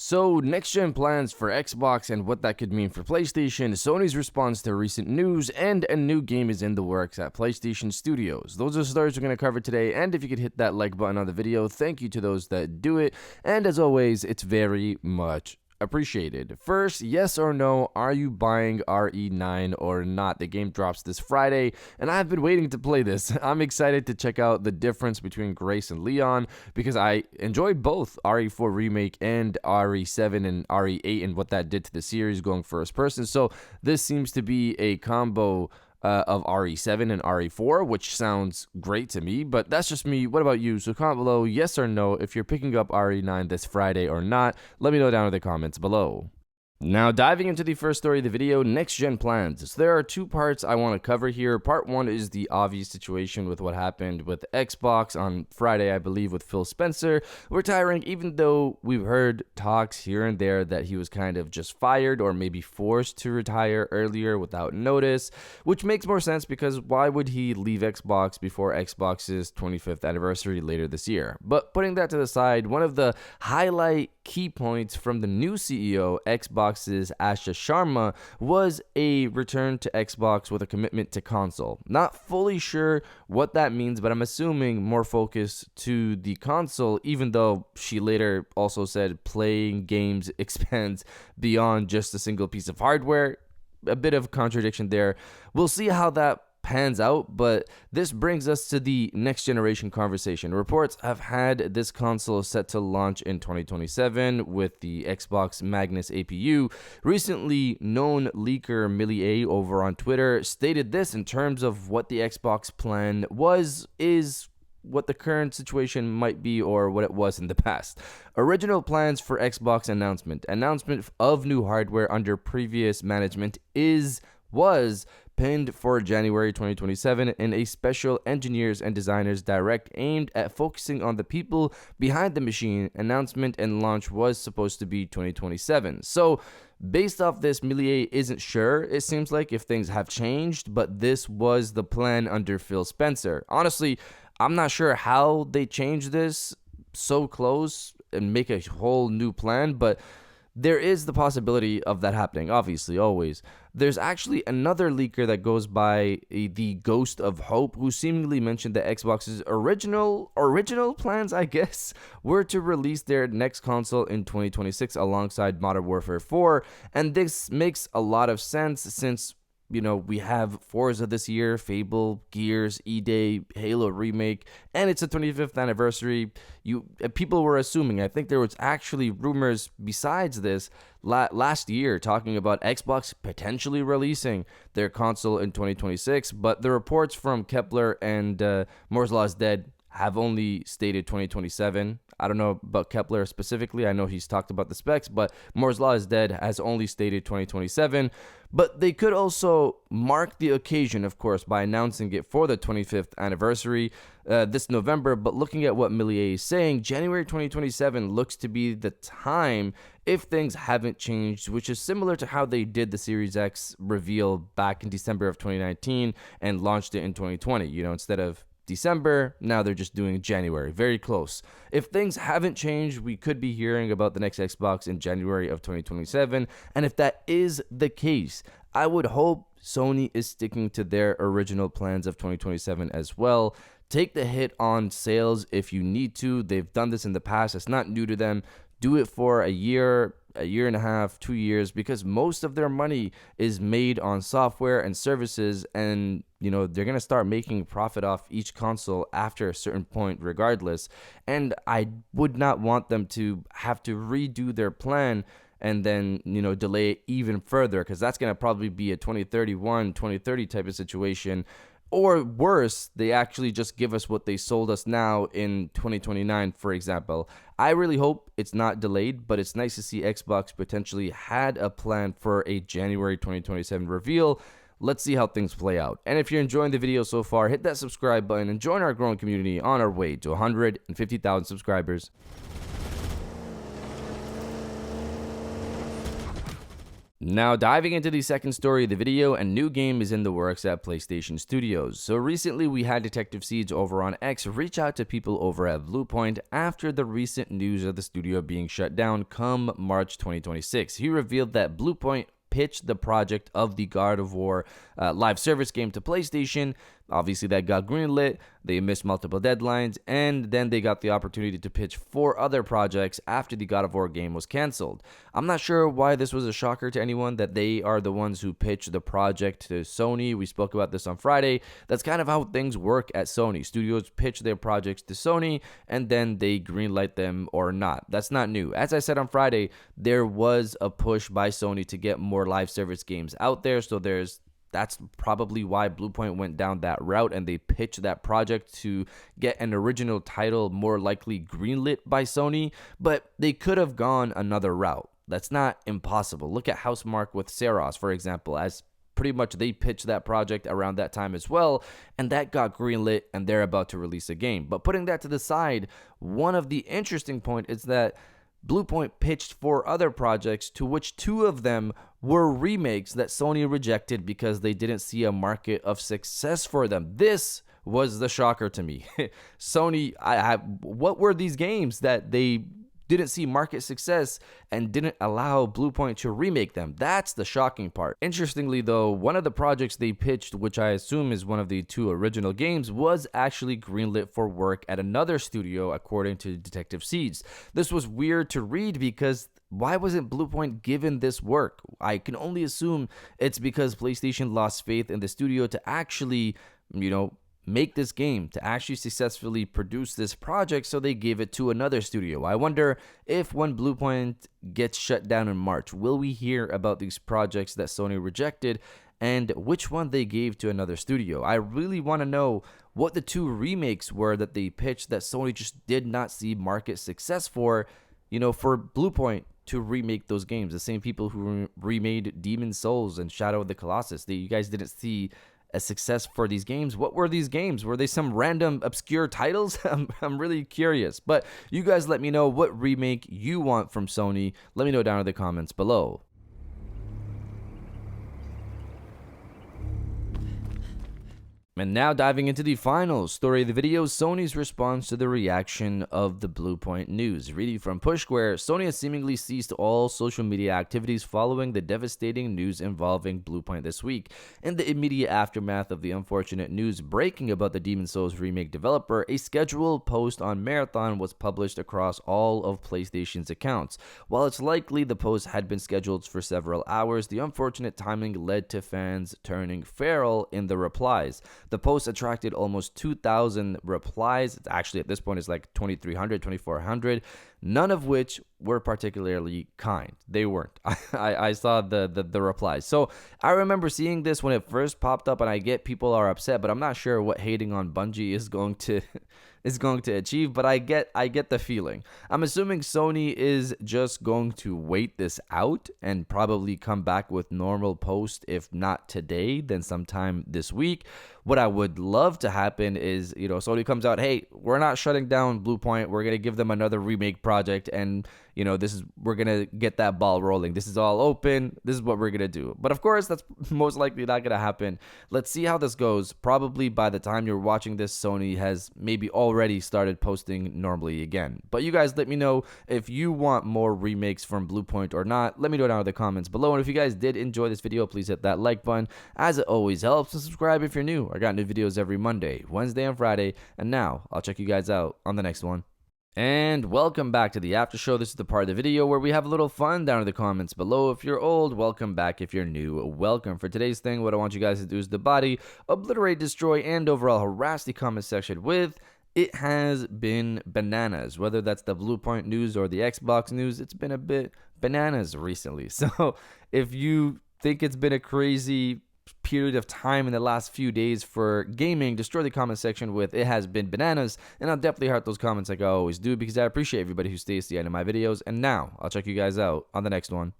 So, next-gen plans for Xbox and what that could mean for PlayStation, Sony's response to recent news, and a new game is in the works at PlayStation Studios. Those are the stories we're going to cover today, and if you could hit that like button on the video, thank you to those that do it, and as always, it's very much appreciated. First, yes or no, are you buying RE9 or not? The game drops this Friday, and I've been waiting to play this. I'm excited to check out the difference between Grace and Leon, because I enjoyed both RE4 Remake and RE7 and RE8 and what that did to the series going first person. So this seems to be a combo of RE7 and RE4, which sounds great to me, but that's just me. What about you? So comment below yes or no if you're picking up RE9 this Friday or not. Let me know down in the comments below. Now, diving into the first story of the video, next-gen plans. So there are two parts I want to cover here. Part one is the obvious situation with what happened with Xbox on Friday, I believe, with Phil Spencer retiring, even though we've heard talks here and there that he was kind of just fired or maybe forced to retire earlier without notice, which makes more sense because why would he leave Xbox before Xbox's 25th anniversary later this year? But putting that to the side, one of the highlight key points from the new CEO, Xbox's Asha Sharma, was a return to Xbox with a commitment to console. Not fully sure what that means, but I'm assuming more focus to the console, even though she later also said playing games expands beyond just a single piece of hardware. A bit of contradiction there. We'll see how that pans out, but this brings us to the next generation conversation. Reports have had this console set to launch in 2027 with the Xbox Magnus APU. Recently, known leaker Millie A over on Twitter stated this in terms of what the Xbox plan is what the current situation might be or what it was in the past. Original plans for Xbox announcement of new hardware under previous management was pinned for January 2027 in a special engineers and designers direct aimed at focusing on the people behind the machine. Announcement and launch was supposed to be 2027. So based off this, Millier isn't sure, it seems like, if things have changed, but this was the plan under Phil Spencer. Honestly, I'm not sure how they changed this so close and make a whole new plan, but there is the possibility of that happening, obviously, always. There's actually another leaker that goes by the Ghost of Hope, who seemingly mentioned that Xbox's original plans, I guess, were to release their next console in 2026 alongside Modern Warfare 4, and this makes a lot of sense since we have Forza this year, Fable, Gears, E-Day, Halo Remake, and it's the 25th anniversary. People were assuming, I think there was actually rumors besides this last year talking about Xbox potentially releasing their console in 2026, but the reports from Kepler and Moore's Law is Dead have only stated 2027. I don't know about Kepler specifically. I know he's talked about the specs, but Moore's Law is Dead has only stated 2027. But they could also mark the occasion, of course, by announcing it for the 25th anniversary this November. But looking at what Millier is saying, January 2027 looks to be the time if things haven't changed, which is similar to how they did the Series X reveal back in December of 2019 and launched it in 2020. Instead of December, now they're just doing January. Very close. If things haven't changed, we could be hearing about the next Xbox in January of 2027. And if that is the case, I would hope Sony is sticking to their original plans of 2027 as well. Take the hit on sales if you need to. They've done this in the past. It's not new to them. Do it for a year and a half, 2 years, because most of their money is made on software and services, and they're going to start making profit off each console after a certain point regardless. And I would not want them to have to redo their plan and then delay it even further, because that's going to probably be a 2031 2030 type of situation. Or worse, they actually just give us what they sold us now in 2029, for example. I really hope it's not delayed, but it's nice to see Xbox potentially had a plan for a January 2027 reveal. Let's see how things play out. And if you're enjoying the video so far, hit that subscribe button and join our growing community on our way to 150,000 subscribers. Now, diving into the second story of the video, a new game is in the works at PlayStation Studios. So recently we had Detective Siege over on X reach out to people over at Bluepoint after the recent news of the studio being shut down come March 2026. He revealed that Bluepoint pitched the project of the God of War live service game to PlayStation. Obviously, that got greenlit. They missed multiple deadlines, and then they got the opportunity to pitch 4 other projects after the God of War game was canceled. I'm not sure why this was a shocker to anyone that they are the ones who pitched the project to Sony. We spoke about this on Friday. That's kind of how things work at Sony. Studios pitch their projects to Sony, and then they greenlight them or not. That's not new. As I said on Friday, there was a push by Sony to get more live service games out there, so that's probably why Bluepoint went down that route and they pitched that project to get an original title more likely greenlit by Sony, but they could have gone another route. That's not impossible. Look at Housemarque with Saros, for example, as pretty much they pitched that project around that time as well, and that got greenlit and they're about to release a game. But putting that to the side, one of the interesting points is that Bluepoint pitched 4 other projects, to which 2 of them were remakes that Sony rejected because they didn't see a market of success for them. This was the shocker to me. Sony, what were these games that they didn't see market success and didn't allow Bluepoint to remake them? That's the shocking part. Interestingly though, one of the projects they pitched, which I assume is one of the 2 original games, was actually greenlit for work at another studio, according to Detective Siege. This was weird to read because why wasn't Bluepoint given this work? I can only assume it's because PlayStation lost faith in the studio to actually, make this game, to actually successfully produce this project, so they gave it to another studio. I wonder if when Bluepoint gets shut down in March, will we hear about these projects that Sony rejected and which one they gave to another studio? I really want to know what the 2 remakes were that they pitched that Sony just did not see market success for Bluepoint to remake those games. The same people who remade Demon's Souls and Shadow of the Colossus. You guys didn't see a success for these games. What were these games? Were they some random obscure titles? I'm really curious. But you guys let me know what remake you want from Sony. Let me know down in the comments below. And now diving into the final story of the video, Sony's response to the reaction of the Bluepoint news. Reading from Pushsquare, Sony has seemingly ceased all social media activities following the devastating news involving Bluepoint this week. In the immediate aftermath of the unfortunate news breaking about the Demon's Souls remake developer, a scheduled post on Marathon was published across all of PlayStation's accounts. While it's likely the post had been scheduled for several hours, the unfortunate timing led to fans turning feral in the replies. The post attracted almost 2,000 replies. Actually, at this point, it's like 2,300, 2,400, none of which were particularly kind. They weren't. I saw the replies. So I remember seeing this when it first popped up, and I get people are upset, but I'm not sure what hating on Bungie is going to achieve, but I get the feeling. I'm assuming Sony is just going to wait this out and probably come back with normal post, if not today, then sometime this week. What I would love to happen is, Sony comes out, hey, we're not shutting down Bluepoint. We're going to give them another remake project, and we're going to get that ball rolling. This is all open. This is what we're going to do. But of course, that's most likely not going to happen. Let's see how this goes. Probably by the time you're watching this, Sony has maybe already started posting normally again. But you guys let me know if you want more remakes from Bluepoint or not. Let me know down in the comments below. And if you guys did enjoy this video, please hit that like button, as it always helps. And subscribe if you're new. I got new videos every Monday, Wednesday, and Friday. And now I'll check you guys out on the next one. And welcome back to the after show. This is the part of the video where we have a little fun down in the comments below. If you're old, welcome back. If you're new, welcome. For today's thing, what I want you guys to do is debody, obliterate, destroy, and overall harass the comment section with "It has been bananas." Whether that's the Bluepoint news or the Xbox news, it's been a bit bananas recently. So if you think it's been a crazy period of time in the last few days for gaming, destroy the comment section with "It has been bananas," and I'll definitely heart those comments like I always do, because I appreciate everybody who stays to the end of my videos. And now I'll check you guys out on the next one.